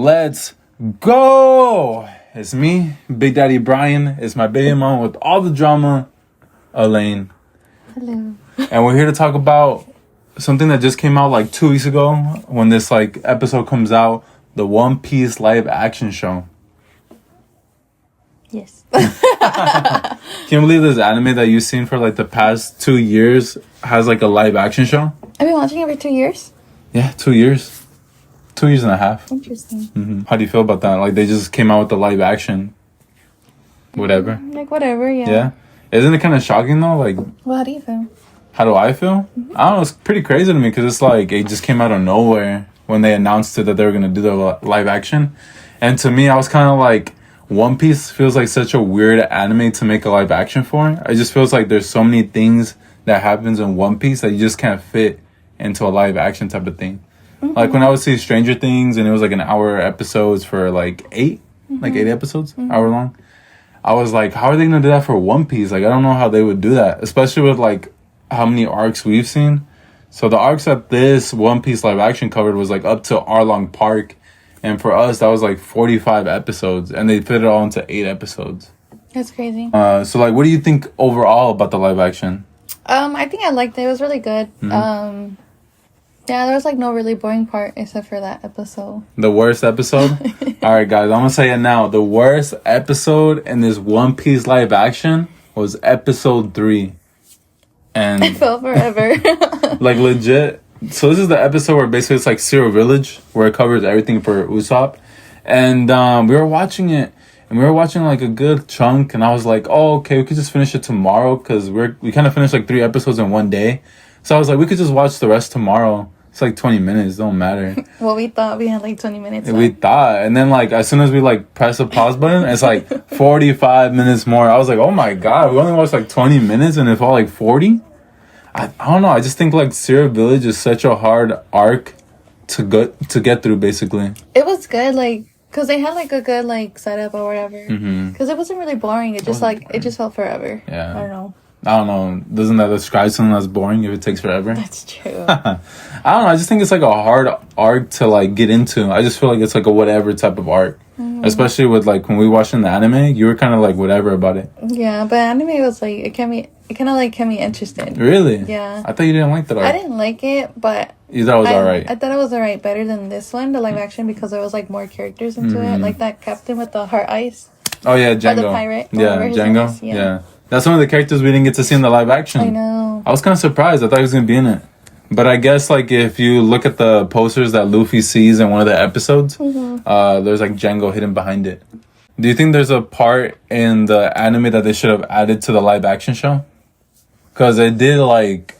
Let's go! It's me, Big Daddy Brian. It's my baby mom with all the drama, Elaine. Hello. And we're here to talk about something that just came out like 2 weeks ago when this like episode comes out, the One Piece live action show. Yes. Can you believe this anime that you've seen for like the past 2 years has like a live action show? I've been watching every 2 years. Yeah, 2 years. 2 years and a half. Interesting. How do you feel about that? Like they just came out with the live action. Whatever. Like whatever, yeah. Yeah. Isn't it kind of shocking though? Like, Well, how do you feel? how do I feel? I don't know. It's pretty crazy to me because it's like it just came out of nowhere when they announced it that they were gonna do the live action, and to me, I was kind of like, One Piece feels like such a weird anime to make a live action for. It just feels like there's so many things that happens in One Piece that you just can't fit into a live action type of thing. Like when I would see Stranger Things and it was like an hour episodes for like eight episodes, hour long. I was like, how are they gonna do that for One Piece? Like, I don't know how they would do that, especially with like how many arcs we've seen. So the arcs that this One Piece live action covered was like up to Arlong Park, and for us that was like 45 episodes, and they fit it all into 8 episodes. That's crazy. So like, what do you think overall about the live action? I think I liked it. It was really good. Yeah, there was like no really boring part except for that episode. The worst episode? All right, guys, I'm gonna say it now. The worst episode in this One Piece live action was episode 3. And I felt forever. like legit. So this is the episode where basically it's like Zero Village, where it covers everything for Usopp. And we were watching it, and we were watching like a good chunk, and I was like, oh, okay, we could just finish it tomorrow, because we kind of finished like 3 episodes in one day. So I was like, we could just watch the rest tomorrow. It's like 20 minutes, don't matter. Well, we thought we had like 20 minutes We left. thought, and then like as soon as we like press the pause button, it's like 45 minutes more. I was like, oh my god, we only watched like 20 minutes and it felt like 40. I don't know. I just think like Zero Village is such a hard arc to get through, basically. It was good, like, because they had like a good like setup or whatever. Because it wasn't really boring. It just like, it just felt forever. Yeah. I don't know. Doesn't that describe something that's boring if it takes forever? That's true. I don't know. I just think it's like a hard arc to like get into. I just feel like it's like a whatever type of arc. Especially with like when we watched in the anime, you were kind of like whatever about it. Yeah, but anime was like, it kind of like kept me interested. Really? Yeah. I thought you didn't like that arc. I didn't like it, but You thought it was alright. I thought it was alright, better than this one, the live action, because there was like more characters into it, like that captain with the heart eyes. Oh yeah, Django. Or the pirate. Yeah, Whatever his name Django. is, Yeah. That's one of the characters we didn't get to see in the live action. I know. I was kind of surprised. I thought he was gonna be in it. But I guess like if you look at the posters that Luffy sees in one of the episodes, there's like Django hidden behind it. Do you think there's a part in the anime that they should have added to the live action show? Because it did like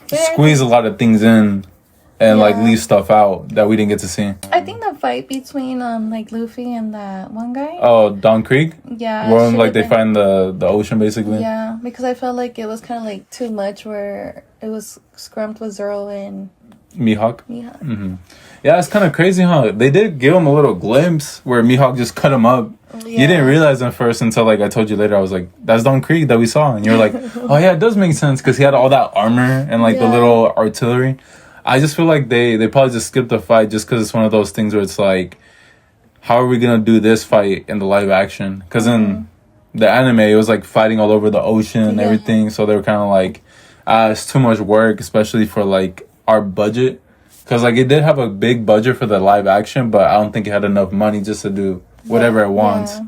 squeeze a lot of things in and like Yeah. leave stuff out that we didn't get to see. I think the fight between like Luffy and that one guy. Oh, Don Krieg? Yeah. Where should've like they been- find the ocean basically. Yeah, because I felt like it was kind of like too much, where it was scrumped with Zoro and Mihawk. Mihawk. Yeah, it's kind of crazy, huh? They did give him a little glimpse where Mihawk just cut him up. You didn't realize at first until like I told you later. I was like, that's Don Krieg that we saw. And you were like, oh yeah, it does make sense because he had all that armor and like the Yeah. little artillery. I just feel like they probably just skipped the fight just because it's one of those things where it's like, how are we going to do this fight in the live action? Because in the anime, it was like fighting all over the ocean and Yeah. everything. So they were kind of like, it's too much work, especially for like our budget. Because like it did have a big budget for the live action, but I don't think it had enough money just to do whatever it wants. Yeah.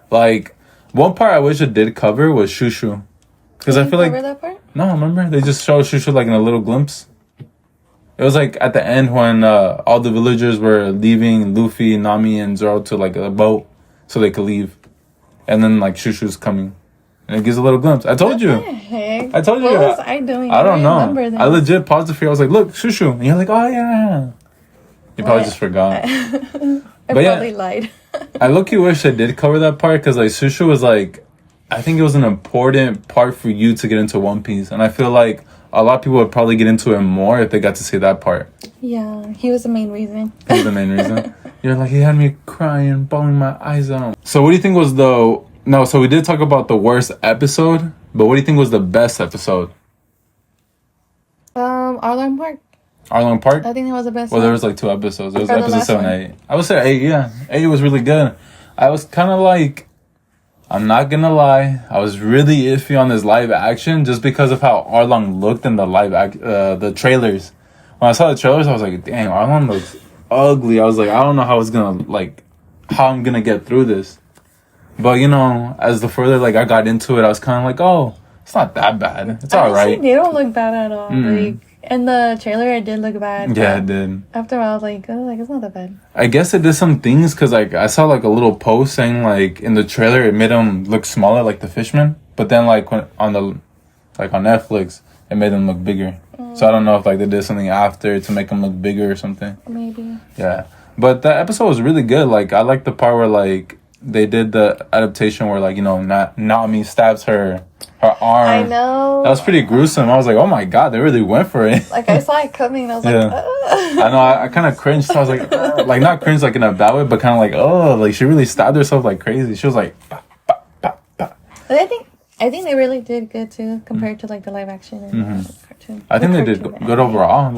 Like one part I wish it did cover was Shushu. Because I feel like, Remember that part? no, remember? They just showed Shushu like in a little glimpse. It was like at the end when all the villagers were leaving Luffy, Nami, and Zoro to like a boat so they could leave. And then like Shushu's coming. And it gives a little glimpse. I told What you. the heck? I told you. What was I doing? I don't know. remember that. I legit paused it for you. I was like, look, Shushu. And you're like, oh yeah. You probably What? just forgot. I But yeah. probably lied. I low-key wish I did cover that part because like Shushu was like, I think it was an important part for you to get into One Piece. And I feel like a lot of people would probably get into it more if they got to see that part. Yeah, he was the main reason. That was the main reason. You're like, he had me crying, bawling my eyes out. So what do you think was so we did talk about the worst episode, but what do you think was the best episode? Arlong Park. Arlong Park. I think that was the best. Well, one. there was like 2 episodes. There was Or the episode last 7 one. and 8. I would say 8. Yeah, 8 was really good. I was kind of like, I'm not gonna lie, I was really iffy on this live action just because of how Arlong looked in the the trailers. When I saw the trailers, I was like, dang, Arlong looks ugly. I was like, I don't know how it's gonna how I'm gonna get through this. But you know, as the further I got into it, I was kind of like, oh, it's not that bad. It's all Honestly, right. they don't look bad at all. Like in the trailer, it did look bad. Yeah, but it did. After a while, I was like, it's not that bad. I guess it did some things because I saw a little post saying in the trailer it made him look smaller like the Fishman, but then when on Netflix it made him look bigger. So I don't know if they did something after to make him look bigger or something. Maybe. Yeah, but that episode was really good. I like the part where they did the adaptation where Naomi stabs her arm. I know. That was pretty gruesome. I was like, oh my god, they really went for it. I saw it coming and I was Yeah. like, I know, I kind of cringed. So I was like, "Ugh." Not cringe in a bad way, but kind of oh, she really stabbed herself like crazy. She was like, bah, bah, bah, bah. But I think they really did good too compared to the live action and the cartoon. I think they did good overall.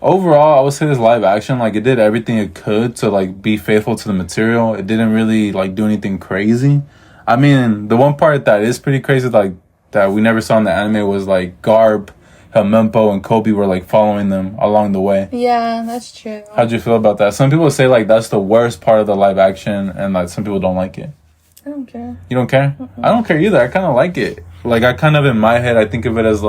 Overall, I would say this live action, it did everything it could to be faithful to the material. It didn't really do anything crazy. I mean, the one part that is pretty crazy, that we never saw in the anime was Garp, Helmeppo, and Kobe were following them along the way. Yeah, that's true. How'd you feel about that? Some people say that's the worst part of the live action, and some people don't like it. I don't care. You don't care? I don't care either. I kind of like it. I kind of in my head, I think of it as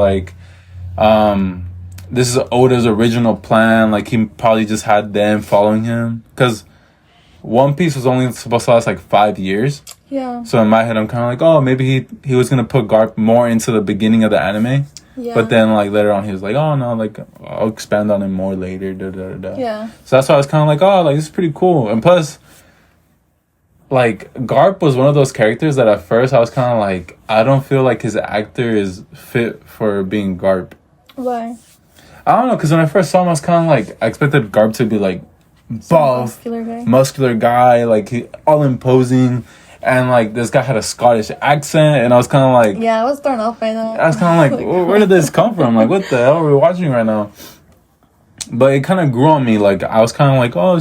this is Oda's original plan. He probably just had them following him because One Piece was only supposed to last 5 years. Yeah. So in my head, I'm kind of oh, maybe he was gonna put Garp more into the beginning of the anime. Yeah. But then later on, he was like, oh no, I'll expand on it more later. Da, da, da, da. Yeah. So that's why I was kind of oh, this is pretty cool. And plus, Garp was one of those characters that at first I was kind of I don't feel like his actor is fit for being Garp. Why? I don't know, because when I first saw him, I was kind of I expected Garp to be buff, muscular guy, he all imposing, and this guy had a Scottish accent, and I was kind of yeah, I was thrown off by that. I was kind of where did this come from? What the hell are we watching right now? But it kind of grew on me. I was kind of oh,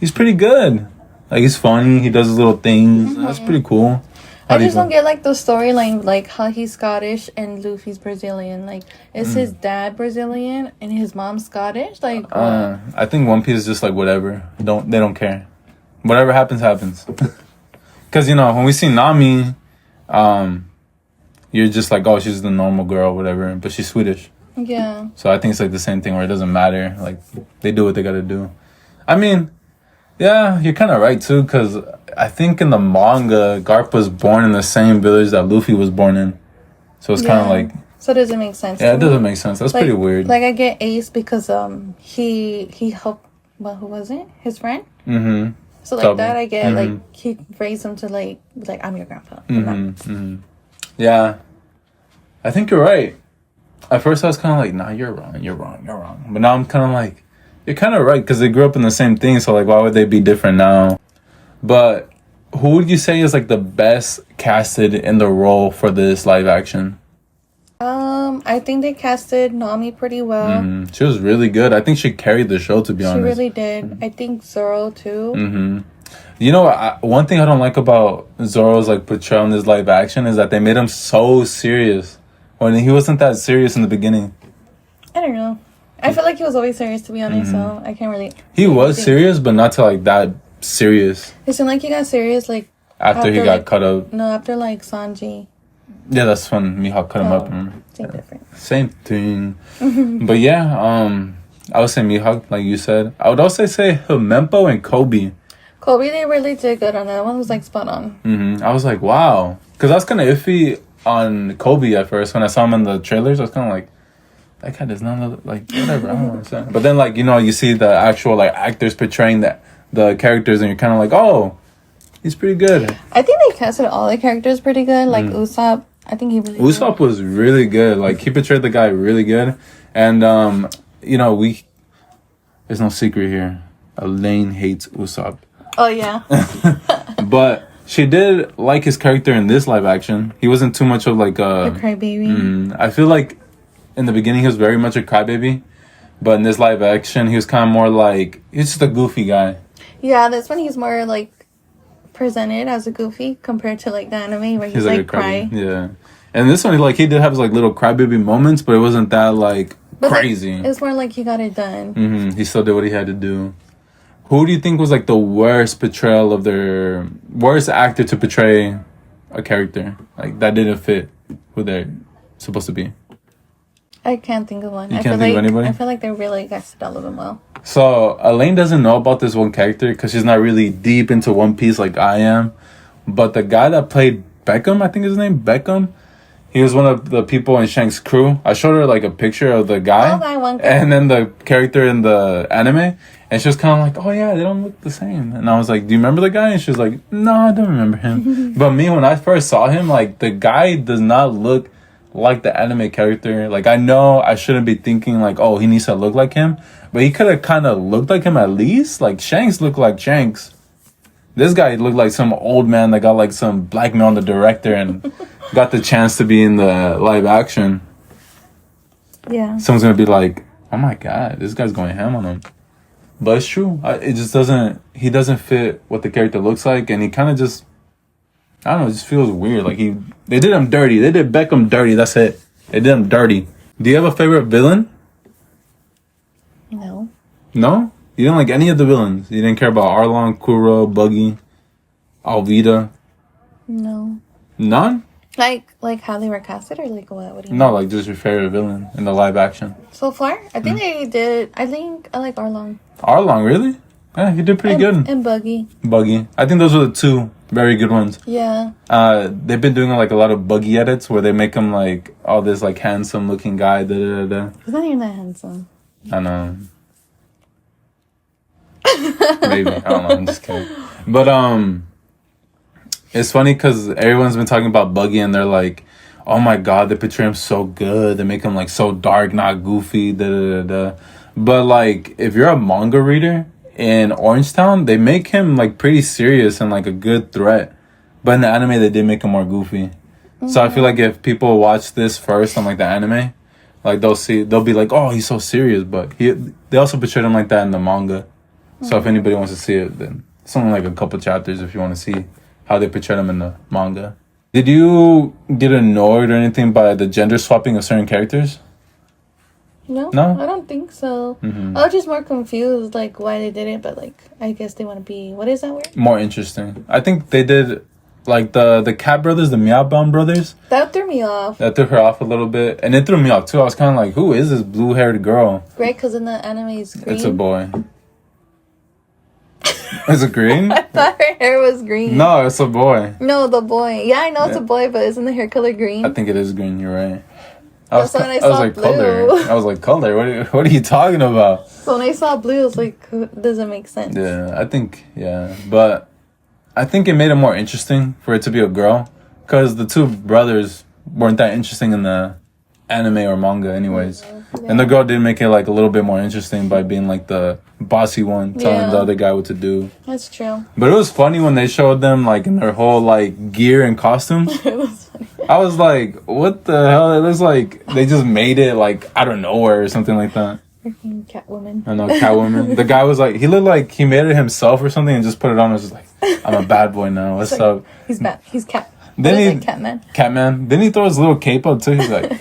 he's pretty good. He's funny. He does his little things. That's pretty cool. I just don't get the storyline, how he's Scottish and Luffy's Brazilian. Is his dad Brazilian and his mom Scottish? What? I think One Piece is just whatever. They don't care. Whatever happens. Because when we see Nami, you're just oh, she's the normal girl, whatever. But she's Swedish. Yeah. So I think it's the same thing where it doesn't matter. They do what they gotta do. I mean, yeah, you're kind of right too, because I think in the manga, Garp was born in the same village that Luffy was born in. So it's kind of So it doesn't make sense. yeah, it doesn't make sense. That's pretty weird. I get Ace because he helped. Well, who was it? His friend. Mm-hmm. So Tubby. that I get he raised him to I'm your grandpa. Yeah, I think you're right. At first I was kind of nah, you're wrong. But now I'm kind of you're kind of right, because they grew up in the same thing. So why would they be different now? But who would you say is the best casted in the role for this live action? I think they casted Nami pretty well. She was really good. I think she carried the show, to be honest. She really did. I think Zoro too. You know, one thing I don't like about Zoro's portrayal in this live action is that they made him so serious when he wasn't that serious in the beginning. I don't know. I feel like he was always serious, to be honest. So I can't really. He was serious, but not to that serious. It seemed like he got serious after he got cut up. No, after Sanji. Yeah, that's when Mihawk cut him up. Same difference. Same thing. But yeah, I would say Mihawk, like you said. I would also say Helmeppo and Kobe. Kobe, they really did good on that. That one was spot on. I was wow. Because I was kind of iffy on Kobe at first. When I saw him in the trailers, I was kind of that guy does not look whatever. I don't understand. But then you see the actual actors portraying the characters, and you're kind of oh, he's pretty good. I think they casted all the characters pretty good. Usopp, I think he really Usopp was really good. He portrayed the guy really good. And there's no secret here. Elaine hates Usopp. Oh yeah. But she did like his character in this live action. He wasn't too much of a crybaby. I feel in the beginning he was very much a crybaby. But in this live action, he was kind of more like he's just a goofy guy. Yeah, this one he's more like presented as a goofy compared to like the anime where he's like like a cry. Yeah, and this one like he did have his like little crybaby moments, but it wasn't that like But crazy. It's more like he got it done. He still did what he had to do. Who do you think was like the worst portrayal of their worst actor to portray a character like that didn't fit who they're supposed to be? I can't think of one. You can't think of anybody? I feel like they really casted all of them well. So Elaine doesn't know about this one character because she's not really deep into One Piece like I am. But the guy that played Beckham, I think his name Beckham, he was one of the people in Shank's crew. I showed her like a picture of the guy, Oh, that one guy. and then the character in the anime, and she was kind of like, "Oh yeah, they don't look the same." And I was like, "Do you remember the guy?" And she was like, "No, I don't remember him." But me, when I first saw him, like the guy does not look like the anime character. Like I know I shouldn't be thinking like, "Oh, he needs to look like him," but he could have kind of looked like him at least. Like Shanks looked like Shanks. This guy looked like some old man that got like some blackmail on the director and got the chance to be in the live action. Yeah. Someone's gonna be like, "Oh my god, this guy's going ham on him." But it's true. It just doesn't. He doesn't fit what the character looks like, and he kind of just. I don't know. It just feels weird. Like they did him dirty. They did Beckham dirty. That's it. They did him dirty. Do you have a favorite villain? No. No? You didn't like any of the villains? You didn't care about Arlong, Kuro, Buggy, Alvida? No. None? Like how they were casted or like what? What do you No, like just your favorite villain in the live action. So far, I think they did. I think I like Arlong. Arlong, really? Yeah, he did pretty good. And Buggy. Buggy. I think those were the two very good ones. Yeah. They've been doing like a lot of Buggy edits where they make him like all this like handsome looking guy. Da, da, da, da. He's not even that handsome. I know. Maybe. I don't know. I'm just kidding. But it's funny because everyone's been talking about Buggy and they're like, "Oh my god, they portray him so good. They make him like so dark, not goofy." Da da da da. But like, if you're a manga reader in Orangetown, they make him like pretty serious and like a good threat. But in the anime, they did make him more goofy. So I feel like if people watch this first on like the anime, like they'll be like, "Oh, he's so serious." But they also portrayed him like that in the manga. So if anybody wants to see it, then it's only like a couple chapters if you want to see how they portrayed him in the manga. Did you get annoyed or anything by the gender swapping of certain characters? No, No? I don't think so. I was just more confused, like why they did it, but like I guess they want to be. What is that word? More interesting. I think they did like the Cat brothers, the Meowbound brothers. That threw me off. That threw her off a little bit, and it threw me off too. I was kind of like, "Who is this blue-haired girl?" Right, because in the anime it's green. It's a boy. Is it green? I thought her hair was green. No, it's a boy. No, the boy. Yeah, I know it's a boy, but isn't the hair color green? I think it is green. You're right. That's when I was saw like blue. color. I was like color. What are you talking about? So when I saw blue, I was like, doesn't make sense. Yeah, I think but I think it made it more interesting for it to be a girl because the two brothers weren't that interesting in the anime or manga, anyways. Yeah. And the girl did make it like a little bit more interesting by being like the bossy one, telling the other guy what to do. That's true. But it was funny when they showed them like in their whole like gear and costumes. It was funny. I was like, what the hell? It looks like they just made it like out of nowhere or something like that. Freaking Catwoman. I know, Catwoman. The guy was like, he looked like he made it himself or something and just put it on. I was just like, I'm a bad boy now. What's Like, up? He's bad. He's cat. Then he, Like Catman. Catman. Then he throw his little cape up too. He's like,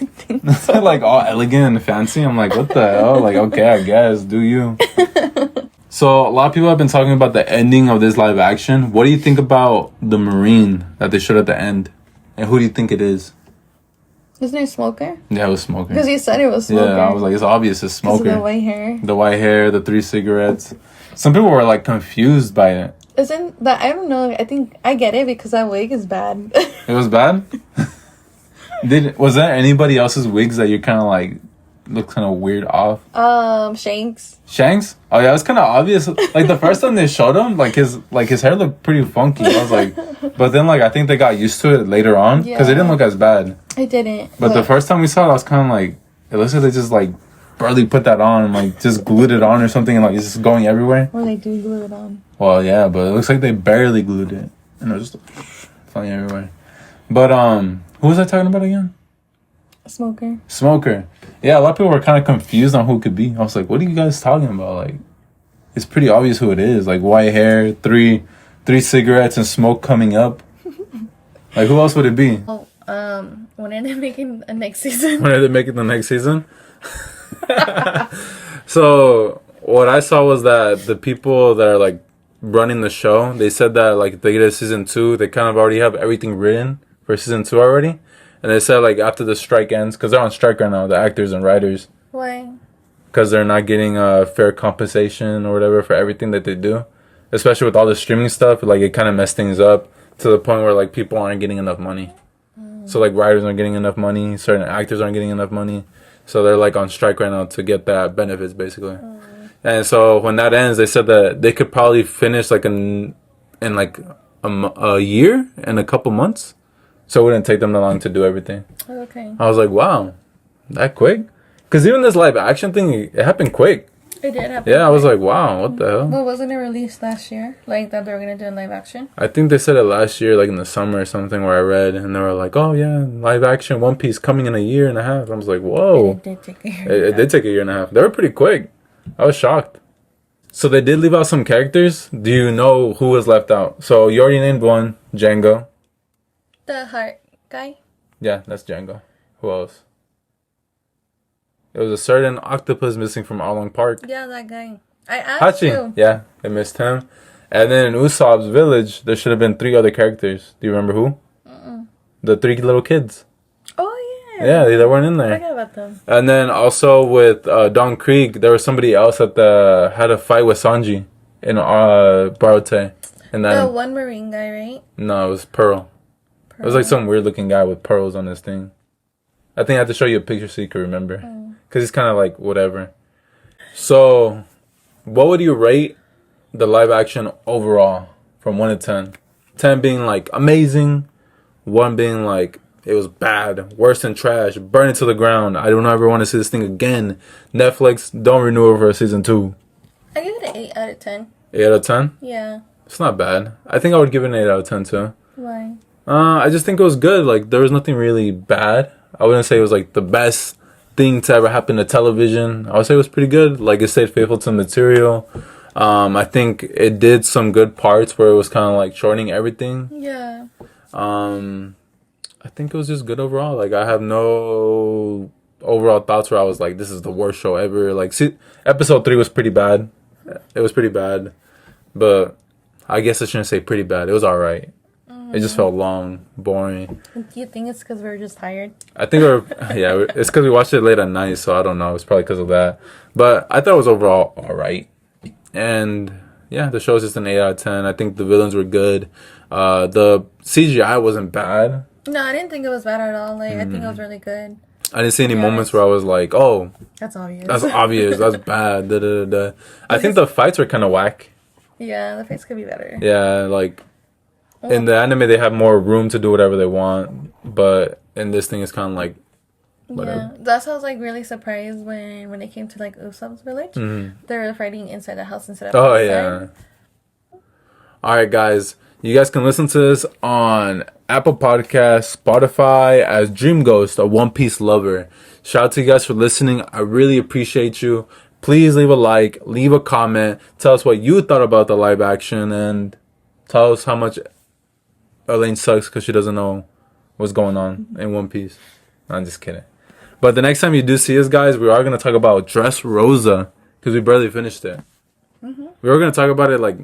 like all elegant and fancy. I'm like, what the hell? Like, okay, I guess. Do you? So a lot of people have been talking about the ending of this live action. What do you think about the Marine that they showed at the end? And who do you think it is? Isn't it Smoker? Yeah, it was Smoker. Because you said it was Smoker. Yeah, I was like, it's obvious it's 'Cause of Smoker. the white hair. The white hair, the 3 cigarettes. Some people were like confused by it. Isn't that, I don't know, I think I get it because that wig is bad. It was bad? Was there anybody else's wigs that you're kind of like, look kind of weird off? Shanks. Shanks? Oh yeah, it was kind of obvious. Like the first time they showed him, like his hair looked pretty funky. I was like, but then like I think they got used to it later on because it didn't look as bad. I didn't. But the first time we saw it, I was kind of like, it looks like they just like barely put that on and like just glued it on or something and like it's just going everywhere. Well, they do glue it on. Well, yeah, but it looks like they barely glued it and it was just flying everywhere. But who was I talking about again? Smoker. Yeah, a lot of people were kind of confused on who it could be. I was like, what are you guys talking about? Like, it's pretty obvious who it is. Like, white hair, three cigarettes and smoke coming up. Like, who else would it be? Oh, when are they making the next season? When are they making the next season? So, what I saw was that the people that are, like, running the show, they said that, like, if they get a season 2, they kind of already have everything written for season 2 already. And they said, like, after the strike ends, because they're on strike right now, the actors and writers. Why? Because they're not getting fair compensation or whatever for everything that they do. Especially with all the streaming stuff, like, it kind of messed things up to the point where, like, people aren't getting enough money. So, like, writers aren't getting enough money, certain actors aren't getting enough money. So they're, like, on strike right now to get that benefits, basically. And so when that ends, they said that they could probably finish, like, in like, a year and a couple months. So it wouldn't take them that long to do everything. Okay. I was like, wow, that quick? Because even this live action thing, it happened quick. It did happen. Yeah, I was like, wow, what the hell? But wasn't it released last year? Like, that they were going to do in live action? I think they said it last year, like in the summer or something, where I read, and they were like, oh, yeah, live action One Piece coming in a year and a half. I was like, whoa. It did take a year. It did take a year and a half. They were pretty quick. I was shocked. So they did leave out some characters. Do you know who was left out? So you already named one, Django. The heart guy? Yeah, that's Django. Who else? There was a certain octopus missing from Arlong Park. Yeah, that guy. I asked Hachi. you. Yeah, they missed him. And then in Usopp's village, there should have been 3 other characters. Do you remember who? The 3 little kids. Oh, yeah. Yeah, they weren't in I there. forgot about them. And then also with Don Krieg, there was somebody else that had a fight with Sanji in Barote. And The then one marine guy, right? no, it was Pearl. It was like some weird looking guy with pearls on his thing. I think I have to show you a picture so you can remember. Because he's kind of like whatever. So, what would you rate the live action overall from 1 to 10? 10 being like amazing, 1 being like it was bad, worse than trash, burn it to the ground. I don't ever want to see this thing again. Netflix, don't renew it for season 2. I give it an 8 out of 10. 8 out of 10? Yeah. It's not bad. I think I would give it an 8 out of 10 too. Why? I just think it was good. Like, there was nothing really bad. I wouldn't say it was like the best thing to ever happen to television. I would say it was pretty good. Like, it stayed faithful to the material. I think it did some good parts where it was kind of like shortening everything. Yeah. I think it was just good overall. Like, I have no overall thoughts where I was like, this is the worst show ever. Like, see, episode 3 was pretty bad. It was pretty bad. But I guess I shouldn't say pretty bad. It was alright. It just felt long, boring. Do you think it's because we were just tired? I think it's because we watched it late at night, so I don't know. It's probably because of that. But I thought it was overall alright. And yeah, the show's just an 8 out of 10. I think the villains were good. The CGI wasn't bad. No, I didn't think it was bad at all. Like, I think it was really good. I didn't see any moments where I was like, oh, That's obvious. that's obvious, that's bad. Da, da, da, da. I think the fights were kind of whack. Yeah, the face could be better. Yeah, like in the anime they have more room to do whatever they want, but in this thing it's kind of like whatever. Yeah, that's why I was like really surprised when they came to like Usopp's village. They were fighting inside the house instead of Oh outside. yeah. All right, guys. You guys can listen to this on Apple Podcasts, Spotify as Dream Ghost, a One Piece lover. Shout out to you guys for listening. I really appreciate you. Please leave a like, leave a comment, tell us what you thought about the live action, and tell us how much Elaine sucks because she doesn't know what's going on in One Piece. I'm just kidding. But the next time you do see us, guys, we are going to talk about Dressrosa because we barely finished it. We were going to talk about it like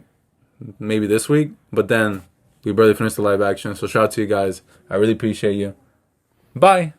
maybe this week, but then we barely finished the live action. So shout out to you guys. I really appreciate you. Bye.